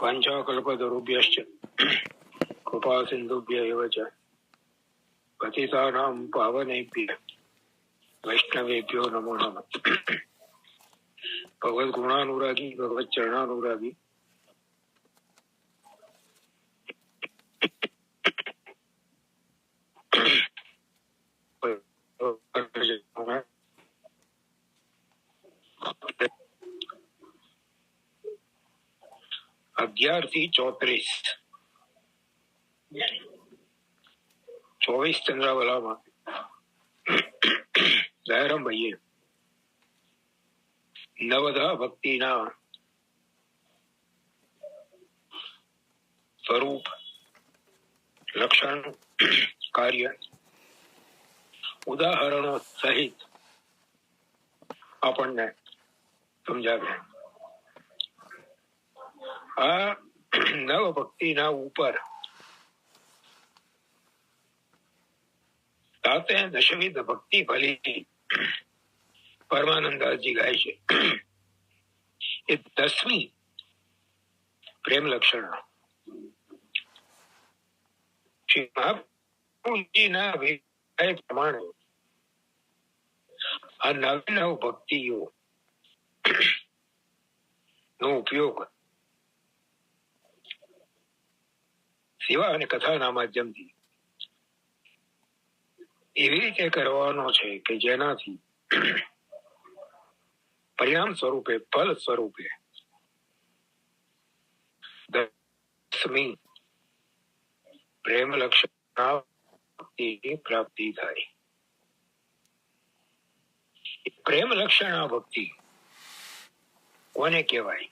वाञ्छाकल्पतरुभ्यश्च कृपासिन्धुभ्य एव च पतितानां पावनेभ्यः वैष्णवेभ्यो नमो नमः। भगवद्गुणानुरागी भगवच्चरणानुरागी अग्यार थी 24 चंद्रावलाમાં દયારામ ભાઈએ નવધા ભક્તિના સ્વરૂપ, લક્ષણ, કાર્ય ઉદાહરણો સહિત આપણને સમજાવ્યા. આ નવ ભક્તિના ઉપર સાતે દશવિધ ભક્તિ ભલી પરમાનંદદાસજી ગાય છે. એ 10મી પ્રેમ લક્ષણ શ્રી મહાપ્રભુજીના અભિપ્રાય પ્રમાણે આ નવી નવ ભક્તિઓ નો ઉપયોગ સેવા અને કથાના માધ્યમથી એવી રીતે કરવાનો છે કે જેનાથી પરિણામ સ્વરૂપે, ફલ સ્વરૂપે 10મી પ્રેમ લક્ષણ પ્રાપ્તિ થાય. પ્રેમ લક્ષણ ભક્તિ કોને કહેવાય?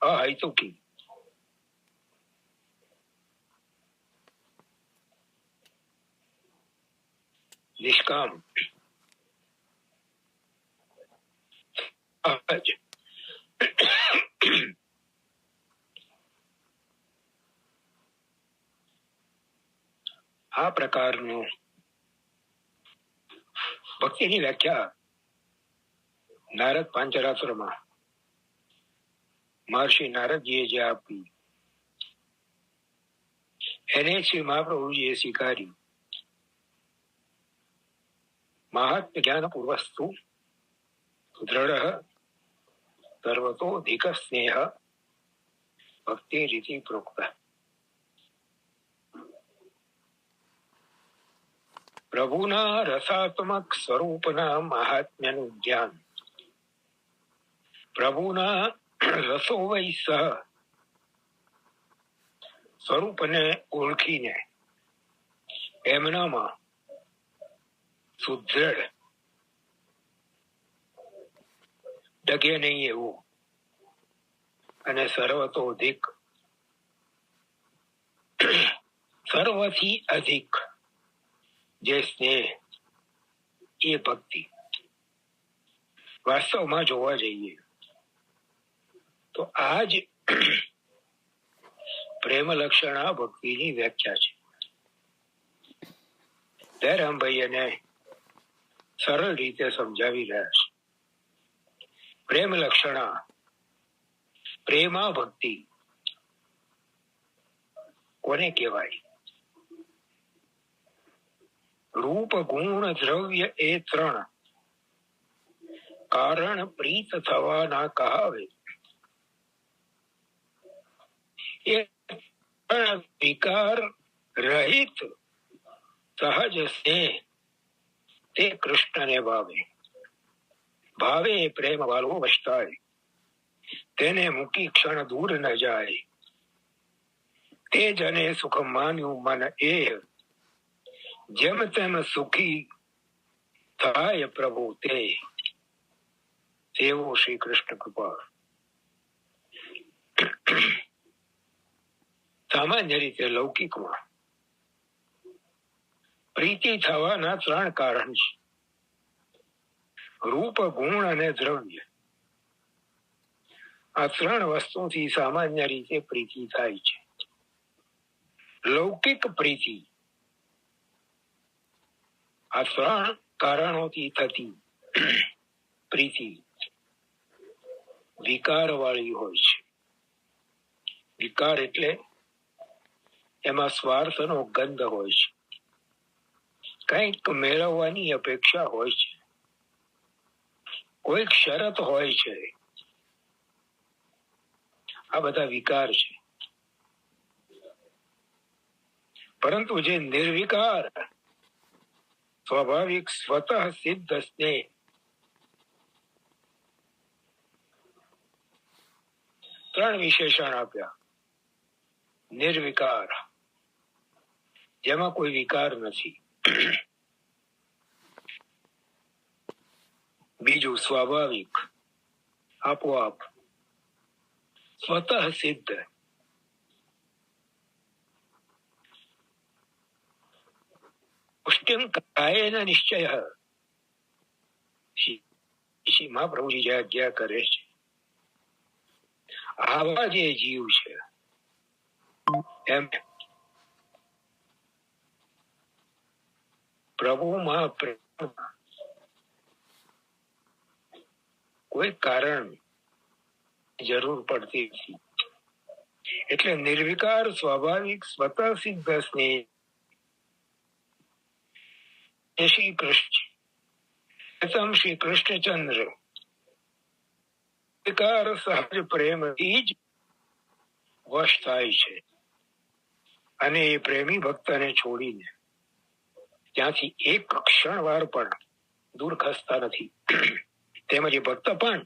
અહૈતુકી, નિષ્કામ, સહજ, આ પ્રકારનું ભક્તિની વ્યાખ્યા નારદ પાંચરાત્રમાં મહર્ષિ નારદજીએ જે આપી એને શ્રી મહાપ્રભુજીએ સ્વીકારી. મહાત્મ્ય જ્ઞાન પૂર્વસ્તુ દ્રઢ સર્વતોધિક સ્નેહ ભક્તિ રીતિ પ્રોક્ત. પ્રભુના રસાત્મક સ્વરૂપના મહાત્મ્યનું જ્ઞાન, પ્રભુના રસો વૈ સહ સ્વરૂપને ઓળખીને એમનામાં સુદ્રઢ, ડગે નહીં એવું અને સર્વતોધિક, સર્વથી અધિક જે સ્નેહ, એ ભક્તિ. વાસ્તવમાં જોવા જઈએ તો આ જ પ્રેમ લક્ષણ ભક્તિની વ્યાખ્યા છે. દયારામભાઈ એને સરળ રીતે સમજાવી રહ્યા છે. પ્રેમ લક્ષણ, પ્રેમા ભક્તિ કોને કહેવાય? રૂપ, ગુણ, દ્રવ્ય એ 3 કારણ પ્રીત થવાના કહાવે. એ વિકાર રહિત સહજ સ્નેહ તે કૃષ્ણને ભાવે. ભાવે પ્રેમ વાલો વસ્તાય, તેને મૂકી ક્ષણ દૂર ન જાય. તે જને સુખ માન્યું મન એ, જેમ તેમ સુખી થાય પ્રભુ તે. તેવો શ્રી કૃષ્ણ કૃપા. સામાન્ય રીતે લૌકિકમાં પ્રીતિ થવાના 3 કારણ છે: રૂપ, ગુણ અને દ્રવ્ય. આ 3 વસ્તુથી સામાન્ય રીતે પ્રીતિ થાય છે. લૌકિક પ્રીતિ આ 3 કારણોથી થતી પ્રીતિ વિકાર વાળી હોય છે. વિકાર એટલે એમાં સ્વાર્થનો ગંધ હોય છે, કંઈક મેળવવાની અપેક્ષા હોય છે, કોઈક શરત હોય છે. આ બધા વિકાર છે. પરંતુ જે નિર્વિકાર સ્વાભાવિક સ્વતઃ સિદ્ધ સ્નેહ, ત્રણ વિશેષણ આપ્યા. નિર્વિકાર, જેમાં કોઈ વિકાર નથી. બીજું સ્વાભાવિક, આપોઆપ સ્વતઃ સિદ્ધ. પુષ્ટિમ કાયેન નિશ્ચય, શ્રી મહાપ્રભુજી જે આજ્ઞા કરે છે, આવા જે જીવ છે એમ પ્રભુમાં પ્રેમ કોઈ કારણ જરૂર પડતી નથી. એટલે નિર્વિકાર સ્વાભાવિક સ્વતઃ સિદ્ધ સ્નેહ શ્રી કૃષ્ણ શ્રી કૃષ્ણચંદ્ર વિકાર સહજ પ્રેમથી જ વશ થાય છે. અને એ પ્રેમી ભક્તને છોડીને ત્યાંથી એક ક્ષણવાર પણ દૂર ખસતા નથી. તેમજ એ ભક્ત પણ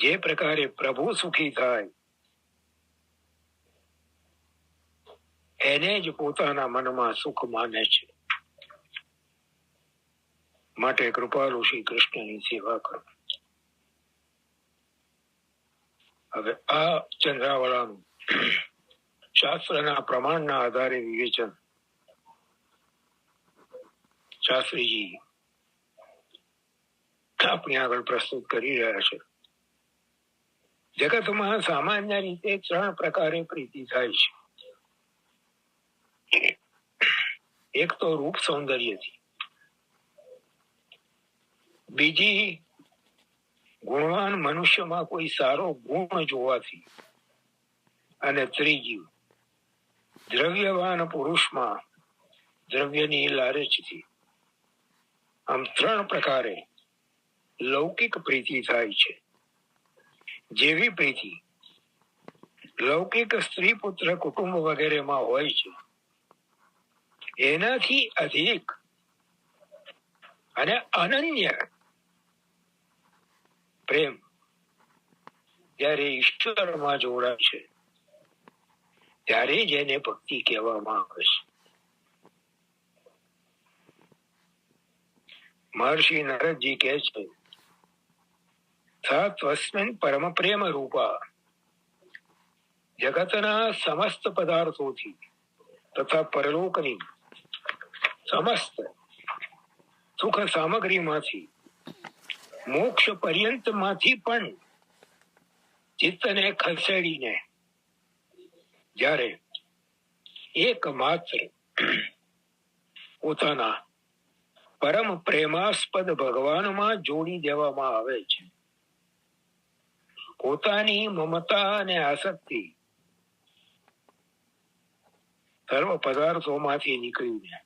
જે પ્રકારે પ્રભુ સુખી થાય એને જ પોતાના મનમાં સુખ માને છે. માટે કૃપાળુ શ્રી કૃષ્ણની સેવા કરો. હવે આ ચંદ્રાવળાનું શાસ્ત્રના પ્રમાણના આધારે વિવેચન શાસ્ત્રીજી આપણી આગળ પ્રસ્તુત કરી રહ્યા છે. જગતમાં સામાન્ય રીતે ત્રણ પ્રકારે પ્રીતિ થાય છે. એક તો રૂપ સૌંદર્યથી, બીજી ગુણવાન મનુષ્યમાં કોઈ સારો ગુણ જોવાથી, અને ત્રીજી દ્રવ્યવાન પુરુષમાં દ્રવ્યની લાલચથી. આમ ત્રણ પ્રકારે લૌકિક પ્રીતિ થાય છે. જેવી પ્રીતિ લૌકિક સ્ત્રી પુત્ર કુટુંબ વગેરેમાં હોય છે, એનાથી અધિક અને અનન્ય પ્રેમ જ્યારે ઈશ્વરમાં જોડાય છે ત્યારે જ એને ભક્તિ કહેવામાં આવે છે. મહર્ષિ નારદજી કહે છે, તસ્મિન પરમ પ્રેમ રૂપા જગતના સમસ્ત પદાર્થોથી તથા પરલોકની સમસ્ત સુખ સામગ્રીમાંથી મોક્ષ પર્યંત માંથી પણ ચિત્તને ખસેડીને જ્યારે એકમાત્ર પોતાના પરમ પ્રેમાસ્પદ ભગવાનમાં જોડી દેવામાં આવે છે, પોતાની મમતા અને આસક્તિ સર્વ પદાર્થોમાંથી નીકળીને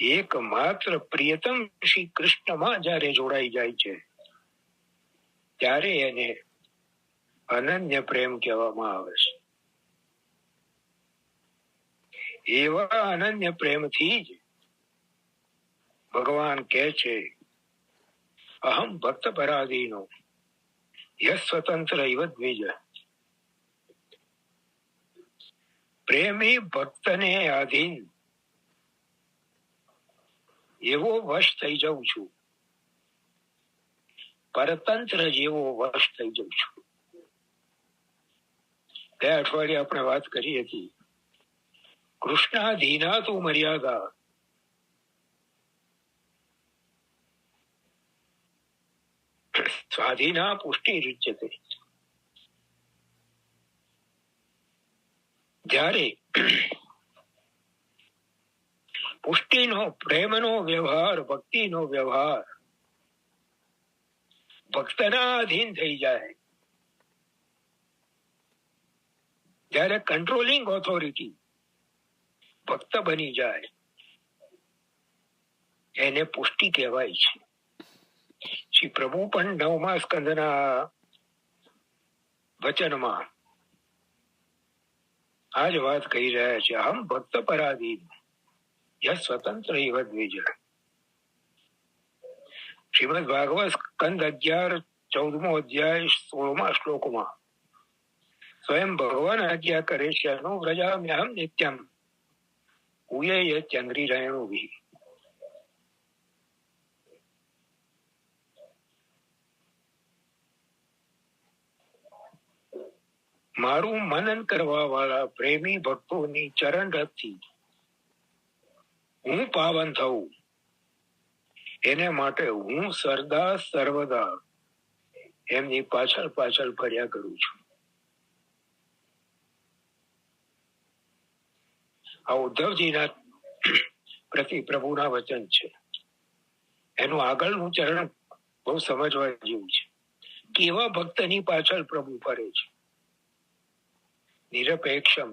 એકમાત્ર પ્રિયતમ શ્રી કૃષ્ણમાં જ્યારે જોડાઈ જાય છે ત્યારે એને અનન્ય પ્રેમ કહેવામાં આવે છે. એવા અનન્ય પ્રેમથી જ ભગવાન કહે છે, અહમ ભક્ત પરાધીનો યસ સ્વતંત્ર ઇવ દ્વિજ. પ્રેમી ભક્તને આધીન એવો વશ થઈ જાઉં છું, પરતંત્ર જેવો વશ થઈ જાઉં છું. ગયા અઠવાડિયે આપણે વાત કરી હતી, કૃષ્ણાધીના તું મર્યાદા. સ્વાધીના પુષ્ટિ રુચ્યતે. જ્યારે પુષ્ટિનો પ્રેમનો વ્યવહાર, ભક્તિનો વ્યવહાર ભક્તના અધીન થઈ જાય, જ્યારે કંટ્રોલિંગ ઓથોરિટી ભક્ત બની જાય, એને પુષ્ટિ કહેવાય છે. શ્રી પ્રભુ પણ 9મા સ્કંદના વચનમાં આ જ વાત કહી રહ્યા છે. હમ ભક્ત પરાધીન યહ સ્વતંત્ર ઇવ દ્વિજ. શ્રીમદ ભાગવત સ્કંદ 11 14મો અધ્યાય 16મા શ્લોકમાં સ્વયં ભગવાન આજ્ઞા કરે છે, અનુવ્રજામ્યહમ નિત્યમ ઉયે ચંદ્રી રેણુભિ. મારું મનન કરવા વાળા પ્રેમી ભક્તોની ચરણ રથથી હું પાવન થવું, એને માટે હું સરદા સર્વદા એમની પાછળ પાછળ ફર્યા કરું છું. આ ઉદ્ધવજીના પ્રતિ પ્રભુના વચન છે. એનું આગળનું ચરણ બહુ સમજવા જેવું છે. કેવા ભક્તની પાછળ પ્રભુ ફરે છે? નિરપેક્ષમ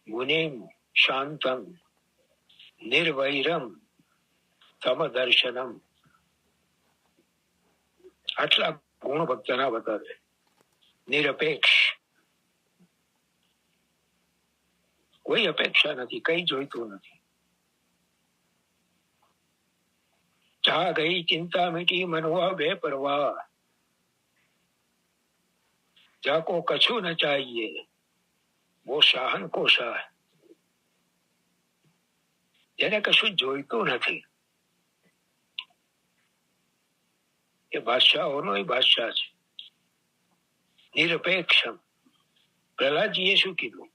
મુનિમ શાંતમ નિર્વૈરમ સમદર્શનમ. આટલા ગુણ ભક્તના બતાવે. નિરપેક્ષ, કોઈ અપેક્ષા નથી, કઈ જોઈતું નથી. જા ગઈ ચિંતા મીટી મનવા બે પરવા, જાકો કછું ન ચાહીએ વો શાહન કો શાહ. જેને કશું જોઈતું નથી એ બાદશાહોનો એ બાદશાહ છે. નિરપેક્ષમ. પ્રહલાદજીએ શું કીધું?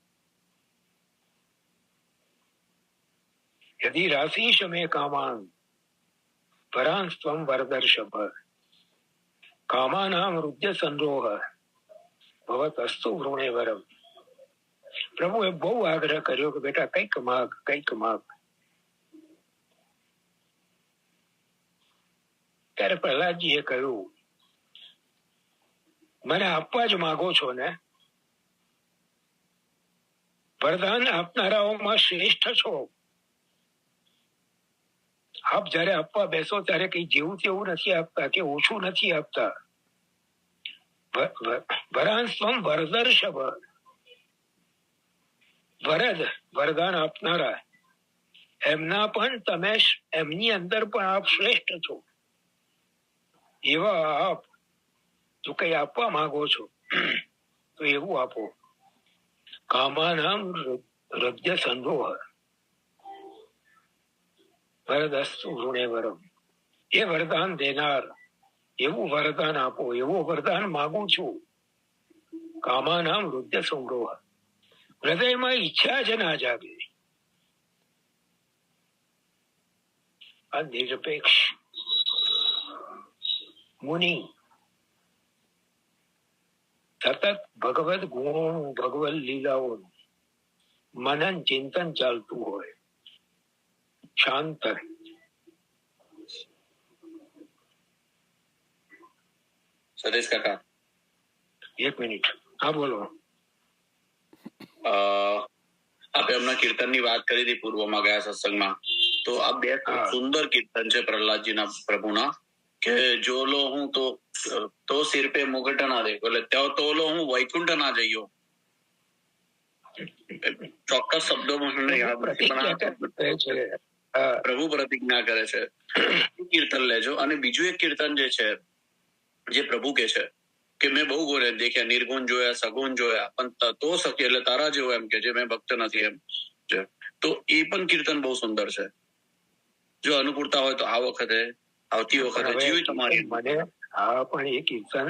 યદિ રાશિશ મે કામાન પરાં સ્ત્વં વરદર્શભ કામાનામ હૃદય સંરોહ ભવતસ્તુ વૃણે વરમ. પ્રભુએ બહુ આગ્રહ કર્યો કે બેટા કંઈક માગ, કંઈક માગ. ત્યારે પ્રહલાદજીએ કહ્યું, મને આપવા જ માંગો છો ને? વરદાન આપનારાઓમાં શ્રેષ્ઠ છો. આપ જયારે આપવા બેસો ત્યારે કઈ જેવું તેવું નથી આપતા કે ઓછું નથી આપતા. વરાન સ્વમ વરદર્શભ. વરદ, વરદાન આપનારા, એમના પણ તમે, એમની અંદર પણ આપ શ્રેષ્ઠ છો. એવા આપ જો કઈ આપવા માંગો છો તો એવું આપો. કામાનામ હૃદય સંરોહ વરદસ્તુ વૃણે વરમ. એ વરદાન દેનાર, એવું વરદાન આપો, એવું વરદાન માંગુ છું. કામાનામ હૃદય સંરોહ. હૃદયમાં ઈચ્છા જ ના જાગે. આ નિરપેક્ષ મુનિ સતત ભગવદ ગુણોનું, ભગવદ લીલાઓનું મનન ચિંતન ચાલતું હોય, શાંત. સતીશ કાકા, એક મિનિટ. હા બોલો. આપણે હમણાં કીર્તનની વાત કરી હતી પૂર્વમાં ગયા સત્સંગમાં, તો આ બે સુંદર કીર્તન છે પ્રહલાદજીના પ્રભુના, કે જો લો હું તો સિર પે મુગટ ના દેખો, એટલે ત્યાં તો લો હું વૈકુંઠ ના જઈયો. ચોક્કસ શબ્દોમાં યાદ નથી, પણ પ્રભુ પ્રતિજ્ઞા કરે છે. કીર્તન લેજો. અને બીજું એક કીર્તન જે છે, જે પ્રભુ કે છે કે મેં બહુ ગોરે દેખ્યા, નિર્ગુણ જોયા, સગુણ જોયા, પણ તો શક્ય એટલે તારા જેવો, એમ કે જે મેં ભક્ત નથી એમ છે. તો એ પણ કીર્તન બહુ સુંદર છે. જો અનુકૂળતા હોય તો આ વખતે, આવતી વખતે જેવી તમારી. મને આ પણ એ કીર્તન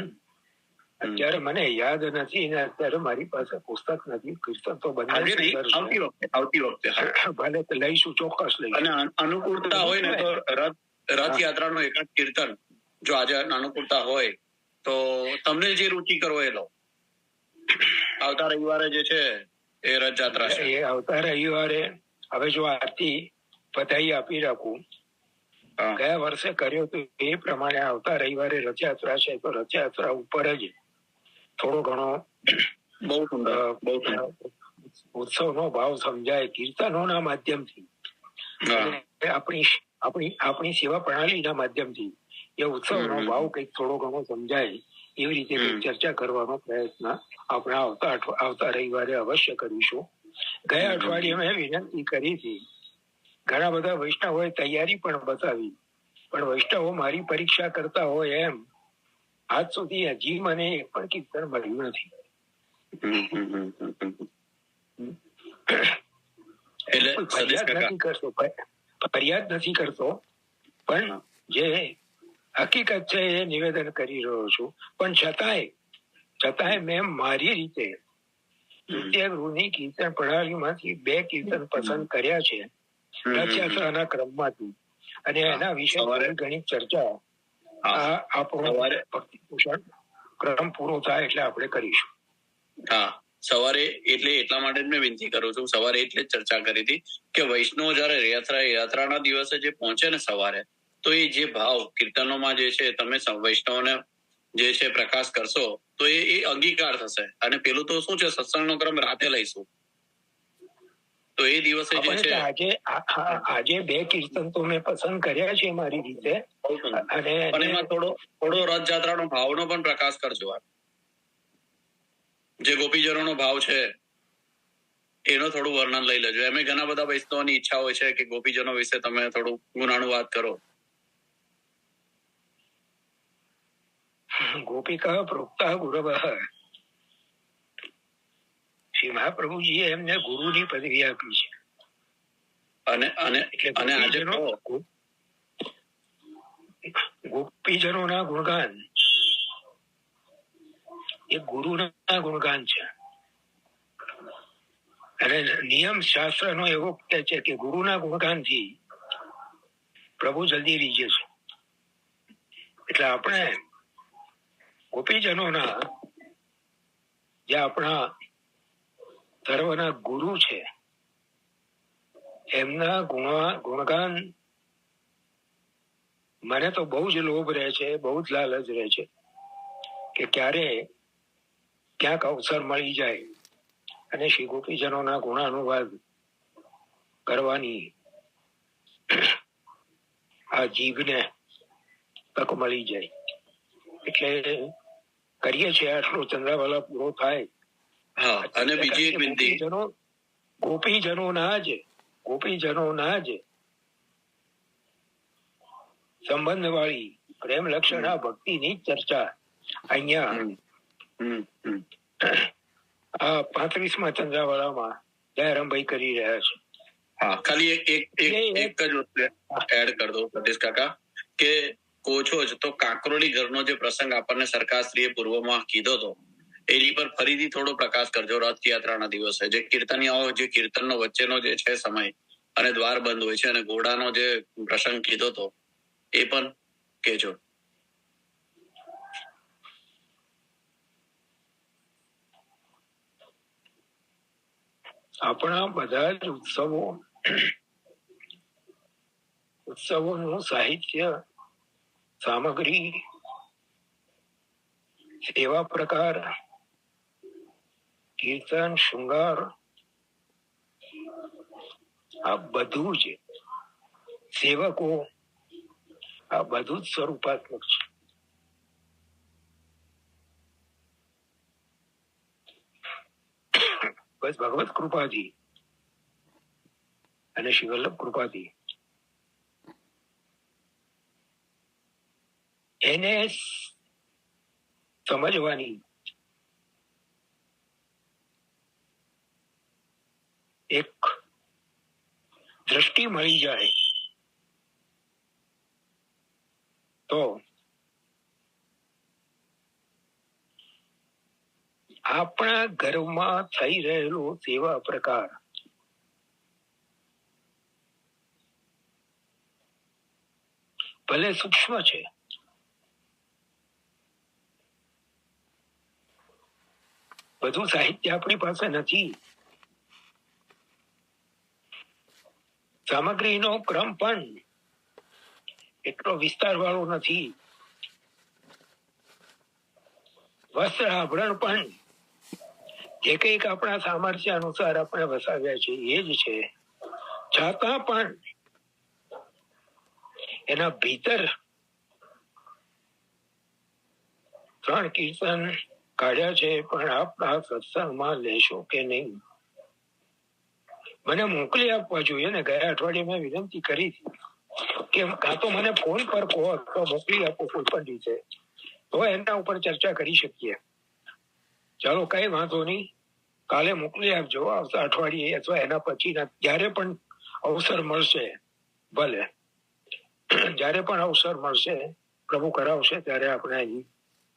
અત્યારે મને યાદ નથી ને અત્યારે મારી પાસે પુસ્તક નથી. કીર્તન તો આવતી વખતે ભલે લઈશું, ચોક્કસ લઈશું. અને અનુકૂળતા હોય ને તો રથયાત્રાનું એકાદ કીર્તન જો આજે અનુકૂળતા હોય તો તમને જે રુચિ કરો એ લો. આવતા રવિવારે જે છે એ રથયાત્રા છે. એ આવતા રવિવારે હવે જો આરતી પતાઈ આપી રાખું ગયા વર્ષે કર્યો તો એ પ્રમાણે આવતા રવિવારે રથયાત્રા છે તો રથયાત્રા ઉપર જ થોડો ઘણો ઉત્સવનો ભાવ સમજાય કીર્તનોના માધ્યમથી, આપણી સેવા પ્રણાલીના માધ્યમથી એ ઉત્સવનો ભાવ કંઈક થોડો ઘણો સમજાય એવી રીતે ચર્ચા કરવાનો પ્રયત્ન આપણે આવતા રવિવારે અવશ્ય કરીશું. ગયા અઠવાડિયે મેં વિનંતી કરી હતી, ઘણા બધા વૈષ્ણવોએ તૈયારી પણ બતાવી, પણ વૈષ્ણવો મારી પરીક્ષા કરતા હોય એમ આજ સુધી હજી મને એક પણ કીર્તન મળ્યું નથી. ફરિયાદ નથી કરતો, પણ જે હકીકત છે એ નિવેદન કરી રહ્યો છું. પણ છતાંય મેં મારી રીતે નૃત્ય ગૃહની કીર્તન પ્રણાલીમાંથી 2 કીર્તન પસંદ કર્યા છે રથયાત્રાના ક્રમમાંથી, અને એના વિશે ઘણી ચર્ચા આપણો ભક્તિભૂષણ ક્રમ પૂરો થાય એટલે આપણે કરીશું. હા, સવારે એટલે એટલા માટે જ મેં વિનંતી કરું છું, સવારે એટલે જ ચર્ચા કરી હતી કે વૈષ્ણવ જયારે યાત્રાના દિવસે જે પહોંચે ને સવારે, તો એ જે ભાવ કીર્તનોમાં જે છે તમે વૈષ્ણવને જે છે પ્રકાશ કરશો તો એ અંગીકાર થશે. અને પેલું તો શું છે, સત્સંગનો ક્રમ રાતે લઈશું તો એ દિવસે જે છે આજે 2 કીર્તન તો મેં પસંદ કર્યા છે મારી રીતે, અને એમાં થોડો રથયાત્રાનો ભાવનો પણ પ્રકાશ કરજો. જે ગોપીજનોનો ભાવ છે એનો થોડું વર્ણન લઈ લેજો. એમ ઘણા બધા વૈષ્ણવની ઈચ્છા હોય છે કે ગોપીજનો વિશે તમે થોડું ગુણાનું વાત કરો. ગોપિકા પ્રોક્તા ગુરવઃ, શ્રી મહાપ્રભુજીએ એમને ગુરુની પદવી આપી છે. અને આજે ગોપીજનોના ગુણગાન એ ગુરુના ગુણગાન છે. અને નિયમ શાસ્ત્રનો એવો કહે છે કે ગુરુના ગુણગાનથી પ્રભુ જલ્દી રીઝે છે. એટલે આપણે ગોપીજનોના જે આપણા સર્વના ગુરુ છે એમના ગુણગાન મને તો બહુ જ લોભ રહે છે, બહુ જ લાલચ રહે છે કે ક્યારે ક્યાંક અવસર મળી જાય અને શ્રી ગોપીજનોના ગુણાનુવાદ કરવાની આ જીભને તક મળી જાય. એટલે કરીએ છીએ, આટલો ચંદ્રાવાલા પૂરો થાય. અને બીજી એક વિનંતી, ગોપીજનોના જ સંબંધ વાળી પ્રેમ લક્ષણા ભક્તિની ચર્ચા અહીંયા આ 35મા ચંદ્રાવાળામાં દયારામભાઈ કરી રહ્યા છે. હા, ખાલી એક જ એડ કર દો સતીશ કાકા કે કોછો જ તો કાંકરોલી ઘરનો જે પ્રસંગ આપણને સરકારશ્રીએ પૂર્વમાં કીધો હતો એની પર ફરીથી થોડો પ્રકાશ કરજો. રથયાત્રાના દિવસે જે કીર્તનિયાઓ જે કીર્તનનો વચ્ચેનો જે છે સમય અને દ્વાર બંધ હોય છે અને ઘોડાનો જે પ્રસંગ કીધો હતો એ પણ કહેજો. આપણા બધા જ ઉત્સવોનું સાહિત્ય, સામગ્રી, સેવા પ્રકાર, કીર્તન, શૃંગાર, આ બધું જ સેવકો, આ બધું જ સ્વરૂપાત્મક છે. બસ ભગવત કૃપાથી અને શ્રી વલ્લભ કૃપાથી એને સમજવાની એક દ્રષ્ટિ મળી જાય તો આપણા ઘરમાં થઈ રહેલો સેવા પ્રકાર ભલે સૂક્ષ્મ છે, બધું સાહિત્ય આપણી પાસે નથી, સામગ્રીનો ક્રમ પણ એટલો વિસ્તાર વાળો નથી. વસ્ત્ર આભરણ પણ જે કંઈક આપણા સામર્થ્ય અનુસાર આપણે વસાવ્યા છે એ જ છે. છતાં પણ એના ભીતર 3 કીર્તન કાઢ્યા છે, પણ આપના સત્સંગમાં લેશો કે નહીં? મને મોકલી આપવા જોઈએ ને. ગયા અઠવાડિયે મેં વિનંતી કરી હતી કે કાં તો મને ફોન પર કહો તો મોકલી આપો કોઈ પણ રીતે, તો એના ઉપર ચર્ચા કરી શકીએ. ચાલો, કઈ વાંધો નહીં, કાલે મોકલી આપજો. આવતા અઠવાડિયે અથવા એના પછીના જ્યારે પણ અવસર મળશે, ભલે જ્યારે પણ અવસર મળશે, પ્રભુ કરાવશે ત્યારે આપણે અહીં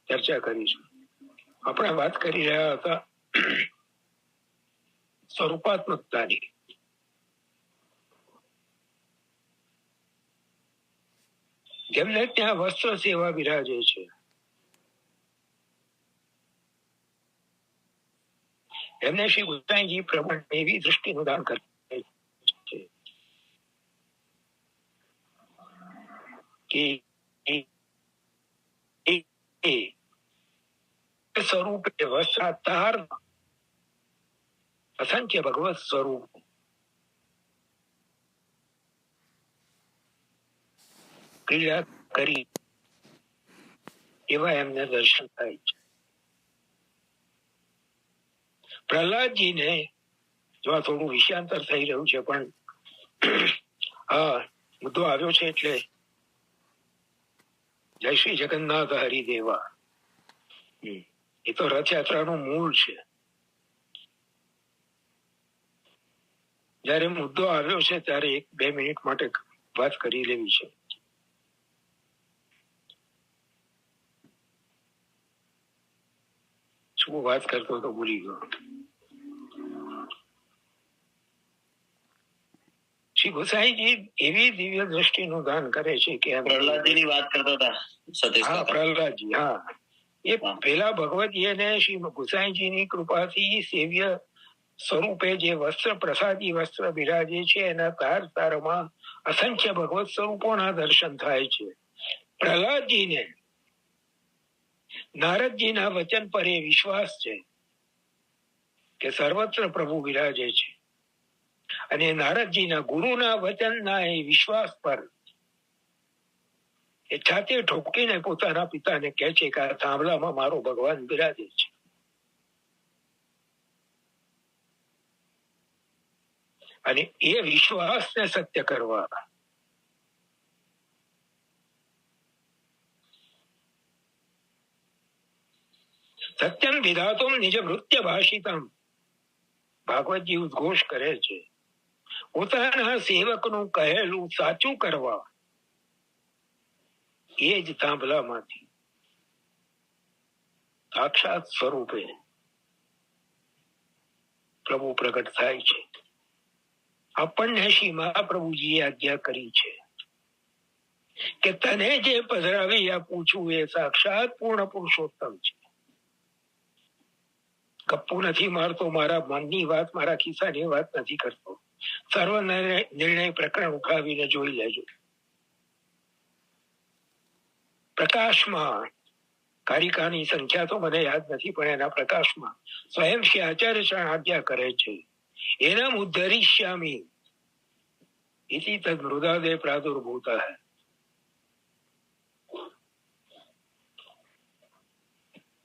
ચર્ચા કરીશું. આપણે વાત કરી રહ્યા હતા સ્વરૂપાત્મકતાની. જેમને ત્યાં વસ્ત્ર સેવા બિરાજે છે, એમને શ્રી ગુસાઈજી પ્રમાણે એવી દૃષ્ટિનું દાન કરે કે સ્વરૂપે વસ્ત્રાતાર અસંખ્ય ભગવત સ્વરૂપ ક્રિયા કરી એવા એમને દર્શન થાય છે. પ્રહલાદજીને જો આ થોડું વિષયાંતર થઈ રહ્યું છે, પણ હા મુદ્દો આવ્યો છે એટલે જય શ્રી જગન્નાથ હરિદેવા. એ તો રથયાત્રાનું મૂળ છે. જયારે મુદ્દો આવ્યો છે ત્યારે 1-2 મિનિટ માટે વાત કરી લેવી છે. શું વાત કરતો તો ભૂલી ગયો. શ્રી ગોસાઈજી એવી દિવ્ય દ્રષ્ટિનું દાન કરે છે કે પ્રહલાદજીની વાત કરતા હતા. હા, પ્રહલાદજી. હા, એ પેલા ભગવતીને શ્રી ગોસાઈજીની કૃપાથી સેવ્ય સ્વરૂપે જે વસ્ત્ર પ્રસાદી વસ્ત્ર બિરાજે છે એના તાર તારમાં અસંખ્ય ભગવત સ્વરૂપોના દર્શન થાય છે. પ્રહલાદજીને નારદજીના વચન પર એ વિશ્વાસ છે કે સર્વત્ર પ્રભુ બિરાજે છે, અને નારદજીના ગુરુના વચનના એ વિશ્વાસ પર એ છાતી ઠોકીને પોતાના પિતાને કહે છે કે આ થાંભલામાં મારો ભગવાન બિરાજે છે. અને એ વિશ્વાસને સત્ય કરવા સત્યમ વિધાતુમ નિજ મૃત્ય ભાષિતમ ભાગવતજી ઉદ્ઘોષ કરે છે. પોતાના સેવકનું કહેલું સાચું કરવા એ જ થાંભલામાંથી સાક્ષાત સ્વરૂપે પ્રભુ પ્રગટ થાય છે. આપણને શ્રી મહાપ્રભુજીએ આજ્ઞા કરી છે કે તને જે પધરાવી આપું છું એ સાક્ષાત પૂર્ણ પુરુષોત્તમ છે. ગપ્પુ નથી મારતો, મારા મનની વાત, મારા ખિસ્સાની વાત નથી કરતો. સર્વ નિર્ણય પ્રકરણ ઉઠાવીને જોઈ લેજો. પ્રકાશમાં કારિકાની સંખ્યા તો મને યાદ નથી, પણ એના પ્રકાશમાં સ્વયં શ્રી આચાર્ય આજ્ઞા કરે છે, એના ઉદ્ધરિષ્યામી ઇતિ તદ મૃદાદે પ્રાદુર્ભૂત.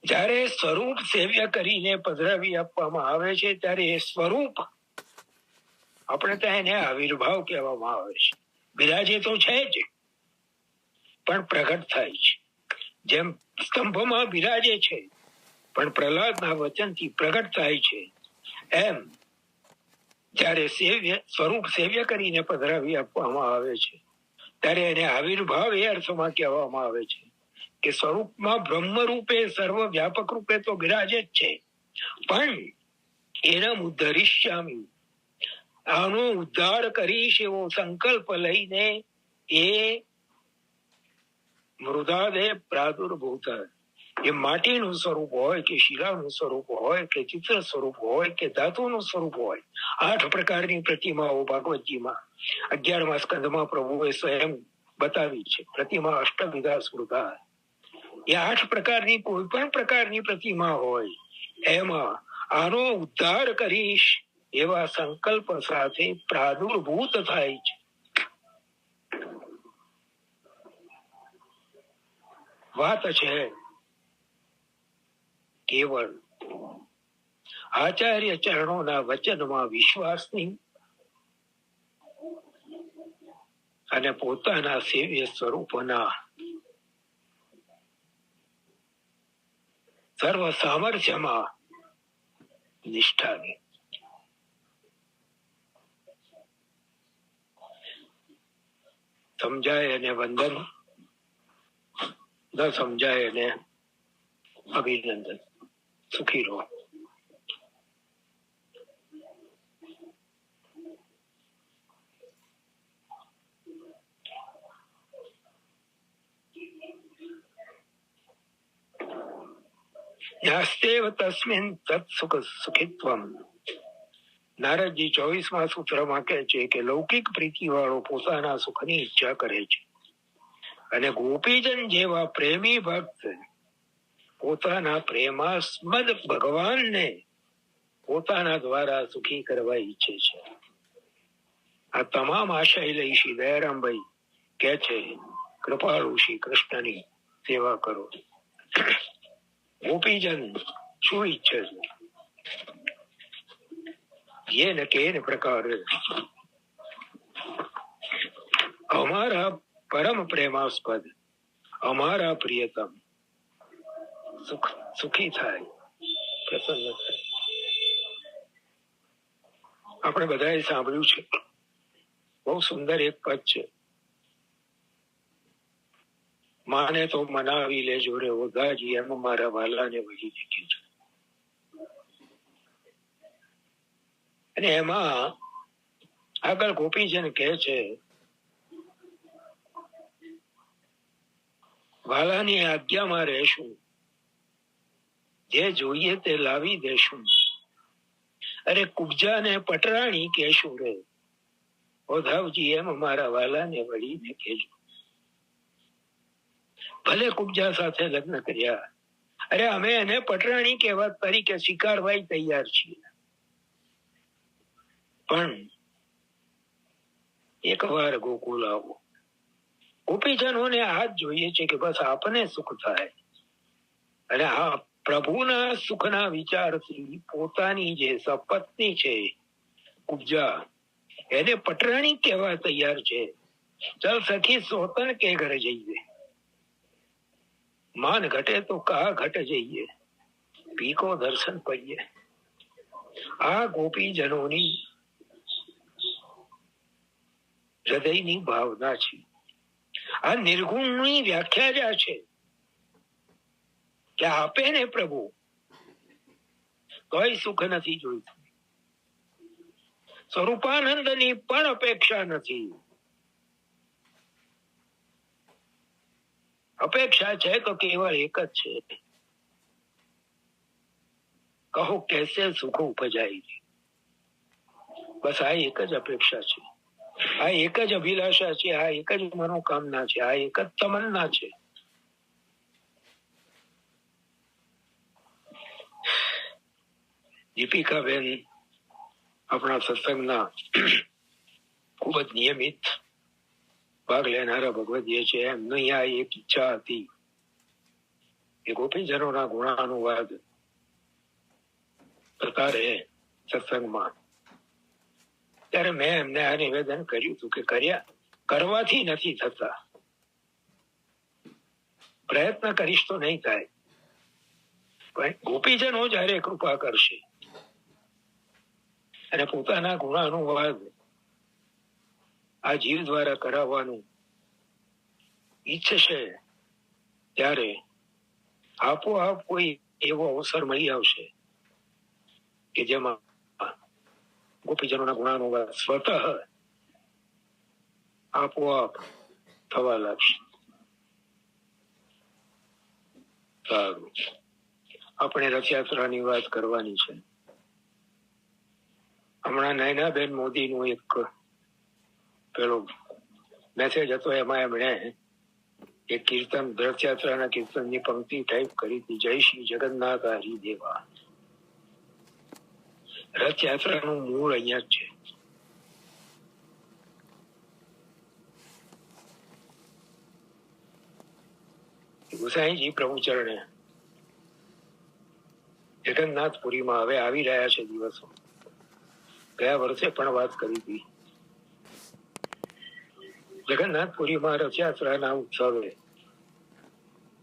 જ્યારે સ્વરૂપ સેવ્ય કરીને પધરાવી આપવામાં આવે છે ત્યારે એ સ્વરૂપ આપણે ત્યાં એને આવિર્ભાવ કહેવામાં આવે છે. બિરાજે તો છે જ, પણ પ્રગટ થાય છે. જેમ સ્તંભમાં બિરાજે છે પણ પ્રહલાદના વચનથી પ્રગટ થાય છે, એમ જ્યારે સ્વરૂપ સેવ્ય કરીને પધરાવી આપવામાં આવે છે ત્યારે એને આવિર્ભાવ એ અર્થમાં કહેવામાં આવે છે કે સ્વરૂપમાં બ્રહ્મ રૂપે સર્વ વ્યાપક રૂપે તો બિરાજે જ છે, પણ એના ઉદ્ધરિષ્યામી આનો ઉદ્ધાર કરીશ એવો સંકલ્પ લઈને એ મૃદાદે પ્રાદુર્ભૂત. એ માટીનું સ્વરૂપ હોય કે શિલાનું સ્વરૂપ હોય કે ચિત્ર સ્વરૂપ હોય કે ધાતુનું સ્વરૂપ હોય, 8 પ્રકારની પ્રતિમાઓ ભાગવતજીમાં 11મા સ્કંદમાં પ્રભુએ સ્વયં બતાવી છે. પ્રતિમા અષ્ટવિધા સ્મૃતા, એ 8 પ્રકારની કોઈ પણ પ્રકારની પ્રતિમા હોય એમાં આનો ઉદ્ધાર કરીશ એવા સંકલ્પ સાથે પ્રાદુર્ભૂત થાય છે. વાત છે કેવળ આચાર્ય ચરણોના વચનમાં વિશ્વાસની અને પોતાના સેવ્ય સ્વરૂપના સર્વ સામર્થ્યમાં નિષ્ઠાની. સમજાય અને વંદન, ન સમજાય અને અભિનંદન. સુખી રહો. યાસ્તેવ તસ્મિન તત્સુખ સુખિત્વમ. નારદજી 24મા સૂત્રમાં કહે છે કે લૌકિક પ્રીતિ વાળો પોતાના સુખની ઈચ્છા કરે છે અને ગોપીજન જેવા પ્રેમી ભક્ત પોતાના પ્રેમાસ્પદ ભગવાનને પોતાના દ્વારા સુખી કરવા ઈચ્છે છે. આ તમામ આશય લઈ શ્રી દયારામભાઈ કે છે કૃપાળુ શ્રી કૃષ્ણની સેવા કરો. ગોપીજન શું ઈચ્છે છે? येन केन प्रकार हमारा परम प्रेमास्पद हमारा प्रियतम सुखी થાય, પ્રસન્ન થાય. આપણે બધાએ સાંભળ્યું છે, બહુ સુંદર એક પદ છે, માને તો મનાવી લેજો રે ઓધાજી એમ મારા વાલાને વહી દેખી છે. અને એમાં આગળ ગોપીજન કહે છે વાલાની આજ્ઞામાં રહેશું, જે જોઈએ તે લાવી દેશું, અરે કુબજાને પટરાણી કહેશું રે ઓધાવજી એમ મારા વાલાને વળીને કહેજો. ભલે કુબજા સાથે લગ્ન કર્યા, અરે અમે એને પટરાણી કહેવા તરીકે સ્વીકારવા તૈયાર છીએ, પણ એકવાર ગોકુલ આવો. ગોપીજનોને આ જ જોઈએ છે કે બસ આપને સુખ થાય અને આ પ્રભુના સુખના વિચારથી પોતાની જે સપત્ની છે કુબજા એને પટરાણી કહેવા તૈયાર છે. ચલ સખી સોતન કે ઘરે જઈએ, માન ઘટે તો કા ઘટ જઈએ, પીકો દર્શન કરીએ. આ ગોપીજનોની હૃદયની ભાવના છે. આ નિર્ગુણની વ્યાખ્યા જ આ છે કે આપે ને પ્રભુ કોઈ સુખ નથી જોઈતું, સ્વરૂપાનંદની પણ અપેક્ષા નથી. અપેક્ષા છે તો કેવળ એક જ છે, કહો કેસે સુખ ઉપજાય. બસ આ એક જ અપેક્ષા છે, આ એક જ અભિલાષા છે, આ એક જ મનોકામના છે, આ એક જ તમન્ના છે. દીપિકાબેન આપણા સત્સંગના ખૂબ જ નિયમિત ભાગ લેનારા ભગવદીય છે. એમની આ એક ઈચ્છા હતી કે ગોપીજનોના ગુણાનુવાદ કરતા રહે સત્સંગમાં. ત્યારે મેં એમને આ નિવેદન કર્યું હતું કે કરવાથી નથી થતા, પ્રયત્ન કરીશ તો નહીં થાય, પણ ગોપીજનો જયારે કૃપા કરશે અને પોતાના ગુણાનુવાદ આ જીવ દ્વારા કરાવવાનું ઈચ્છશે ત્યારે આપોઆપ કોઈ એવો અવસર મળી આવશે કે જેમાં ગોપીજનોના ગુણાનુવાદ સ્વતઃ આપોઆપ થવા લાગશે. સારું, આપણે રથયાત્રાની વાત કરવાની છે. હમણાં નયનાબેન મોદીનું એક પેલો મેસેજ હતો એમાં એમણે એક કીર્તન, રથયાત્રાના કીર્તનની પંક્તિ ટાઈપ કરી હતી, જય શ્રી જગન્નાથ હરિદેવા. રથયાત્રાનું મૂળ અહીંયા જ છે. ગુસાઈજી પ્રભુ ચરણે જગન્નાથપુરીમાં હવે આવી રહ્યા છે દિવસો. ગયા વર્ષે પણ વાત કરી હતી. જગન્નાથપુરીમાં રથયાત્રાના ઉત્સવે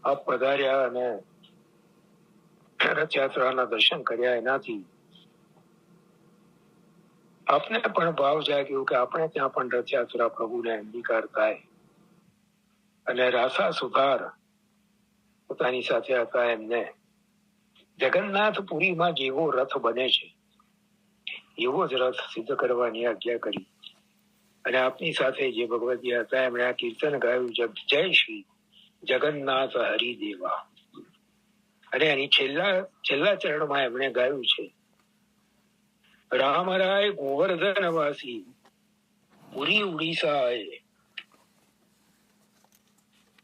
આપ પધાર્યા અને રથયાત્રાના દર્શન કર્યા. એનાથી આપને પણ ભાવ જાગ્યો કે આપણે ત્યાં પણ રથયાત્રા પ્રભુને અંગીકાર થાય. અને રાસા સુધાર પોતાની સાથે હતા. એમને જગન્નાથપુરીમાં જેવો રથ બને છે એવો જ રથ સિદ્ધ કરવાની આજ્ઞા કરી. અને આપની સાથે જે ભગવતી હતા એમણે આ કીર્તન ગાયું, જય શ્રી જગન્નાથ હરિદેવા. અને એની છેલ્લા ચરણમાં એમણે ગાયું છે, રામરાય ગોવર્ધન વાસી પુરી ઉડીસા.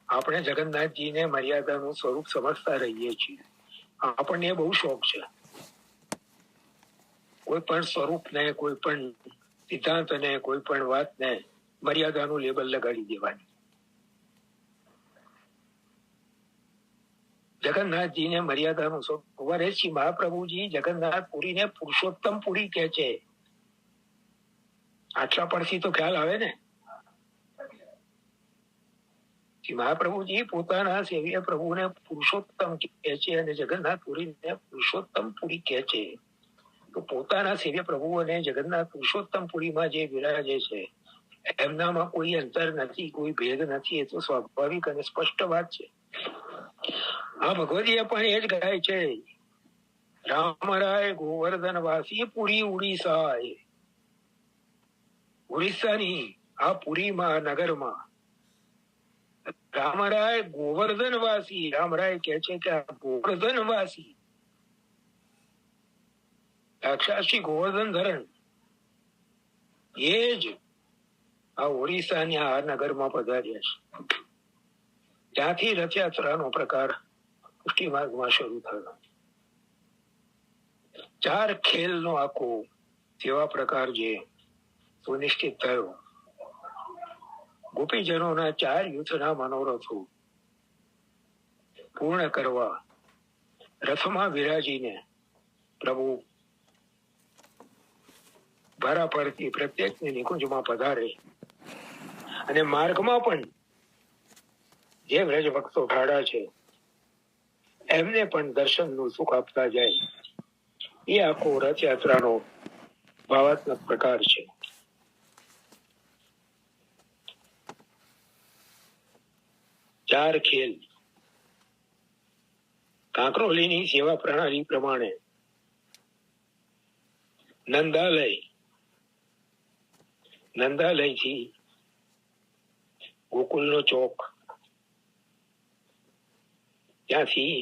આપણે જગન્નાથજીને મર્યાદાનું સ્વરૂપ સમજતા રહીએ છીએ. આપણને બહુ શોખ છે કોઈ પણ સ્વરૂપને, કોઈ પણ સિદ્ધાંતને, કોઈ પણ વાતને મર્યાદાનું લેબલ લગાડી દેવાની. જગન્નાથજીને મર્યાદાનું સ્વરૂપ. શ્રી મહાપ્રભુજી જગન્નાથપુરીને પુરુષોત્તમ પુરી કહે છે. આટલા પરથી તો ખ્યાલ આવે ને. શ્રી મહાપ્રભુજી પોતાના સેવ્ય પ્રભુને પુરુષોત્તમ કહે છે અને જગન્નાથપુરીને પુરુષોત્તમ પુરી કહે છે. તો પોતાના સેવ્ય પ્રભુ અને જગન્નાથ પુરુષોત્તમ પુરીમાં જે વિરાજે છે એમનામાં કોઈ અંતર નથી, કોઈ ભેદ નથી. એ તો સ્વાભાવિક અને સ્પષ્ટ વાત છે. આ ભગવતીએ પણ એ જ ગાય છે, રામરાય ગોવર્ધન વાસી પુરી ઉડીસા. ઉડીસાની આ પુરીમાં, નગરમાં રામરાય ગોવર્ધન વાસી. રામરાય કહે છે કે આ ગોવર્ધન વાસી સાક્ષાત ગોવર્ધન ધરણ એ જ આ ઓરિસ્સાની આ નગરમાં પધાર્યા છે. ત્યાંથી રથયાત્રાનો પ્રકાર પુષ્ટિ માર્ગમાં શરૂ થયો. 4 ખેલનો આખો સેવા પ્રકાર જે સુનિશ્ચિત થયો. ગોપીજનોના 4 યુથના મનોરથો પૂર્ણ કરવા રથમાં વિરાજીને પ્રભુ ભારા પરથી પ્રત્યેકની નિકુંજમાં પધારે. અને માર્ગમાં પણ જે વ્રજ ભક્તો ઠાડા છે એમને પણ દર્શનનું સુખ આપતા જાય. એ આખો રથયાત્રાનો ભાવાત્મક પ્રકાર છે. ચાર ખેલ. કાંકરોલીની સેવા પ્રણાલી પ્રમાણે નંદાલયથી ગોકુલનો ચોક, ત્યાંથી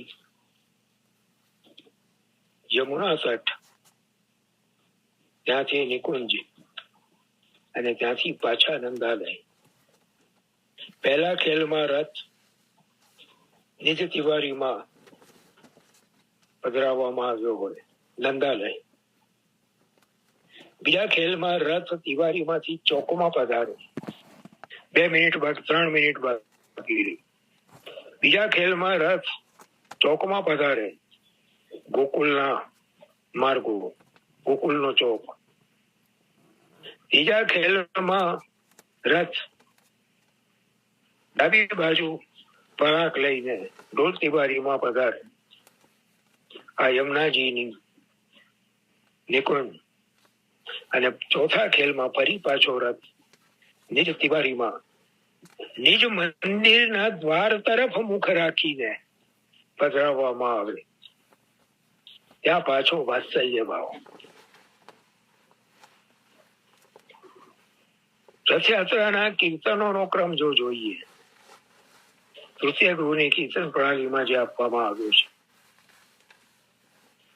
યમુના તટ, ત્યાંથી નિકુંજ અને ત્યાંથી પાછા નંદાલય. પહેલા ખેલમાં રથ નિજ તિવારીમાં પધરાવવામાં આવ્યો હોય નંદાલય. બીજા ખેલમાં રથ તિવારીમાંથી ચોકમાં પધારે. 2 મિનિટ બાદ 3 મિનિટ બાકી રહી. બીજા ખેલમાં રથ ચોકમાં પધારે, ગોકુલના માર્ગો, ગોકુલનો ચોક. ત્રીજા ખેલમાં રથ ડાબી બાજુ પરાક લઈને ઢોલ તિવારીમાં પધારે. આ યમુનાજીની નિકુંજ. અને ચોથા ખેલમાં ફરી પાછો રથ નિજ તિવારીમાં નિજ મંદિરના દ્વાર તરફ મુખ રાખીને પધરાવવામાં આવે. ત્યાં પાછો વાત્સલ્ય ભાવ. રથયાત્રાના કીર્તનોનો ક્રમ જો જોઈએ, તૃતીય ગૃહની કીર્તન પ્રણાલીમાં જે આપવામાં આવ્યો છે,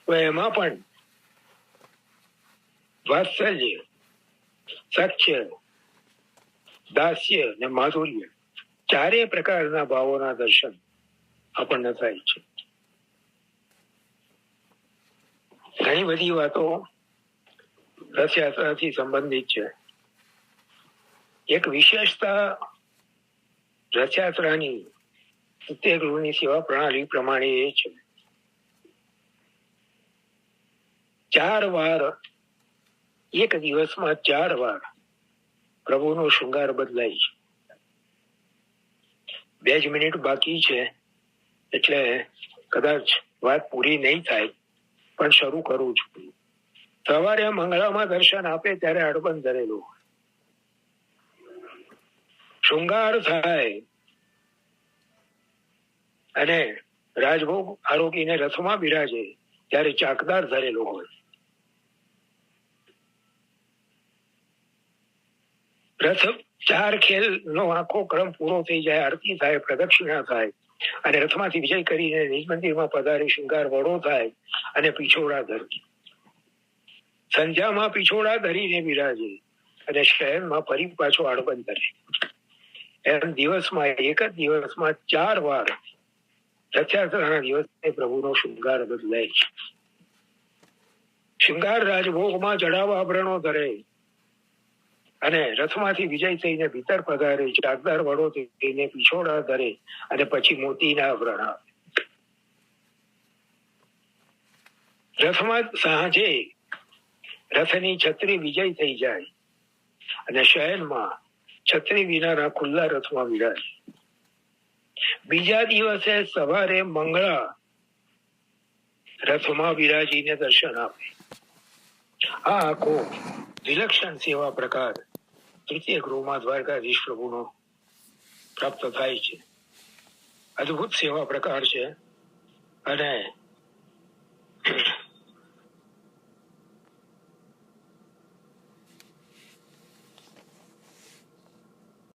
તો એમાં પણ વાત્સલ્ય, સખ્ય, દાસ્ય અને માધુર્ય ચારે પ્રકારના ભાવોના દર્શન આપણને થાય છે. ઘણી બધી વાતો રથયાત્રાથી સંબંધિત છે. એક વિશેષતા રથયાત્રાની સત્યગૃહની સેવા પ્રણાલી પ્રમાણે એ છે, 4 વાર એક દિવસમાં 4 વાર પ્રભુનો શૃંગાર બદલાય છે. 2 જ મિનિટ બાકી છે એટલે કદાચ વાત પૂરી નહીં થાય, પણ શરૂ કરું છું. સવારે મંગળામાં દર્શન આપે ત્યારે અડબંધ ધરેલું શૃંગાર થાય અને રાજભોગ આરોગીને રથમાં બિરાજે ત્યારે ચાકદાર ધરેલો હોય. રથ 4 ખેલ નો આખો ક્રમ પૂરો થઈ જાય, આરતી થાય, પ્રદક્ષિણા થાય અને રથમાંથી વિજય કરીને નિજ મંદિરમાં પધારી શૃંગાર વડો થાય અને પીછોડા ધરી સંધ્યામાં પીછોડા ધરીને બિરાજે અને શયનમાં ફરી પાછો આડબંધ ધરે. એમ દિવસમાં એક જ દિવસમાં 4 વાર રથયાત્રાના દિવસે પ્રભુનો શૃંગાર બદલાય છે. શૃંગાર રાજભોગમાં જડાવ આભરણો ધરે અને રથમાંથી વિજય થઈને ભીતર પધારે, ચાકદાર વડો થઈને પીછોડા ધરે અને પછી મોતીના આભરણ આપે. રથમાં સાંજે રથની છત્રી વિજય થઈ જાય અને શયનમાં છત્રી વિનાના ખુલ્લા રથમાં બિરાજે. બીજા દિવસે સવારે મંગળા રથમાં બિરાજીને દર્શન આપે. આ આખો વિલક્ષણ સેવા પ્રકાર તૃતીય ગૃહમાં દ્વારકાધીશ પ્રભુનો પ્રાપ્ત થાય છે. અદભુત સેવા પ્રકાર છે અને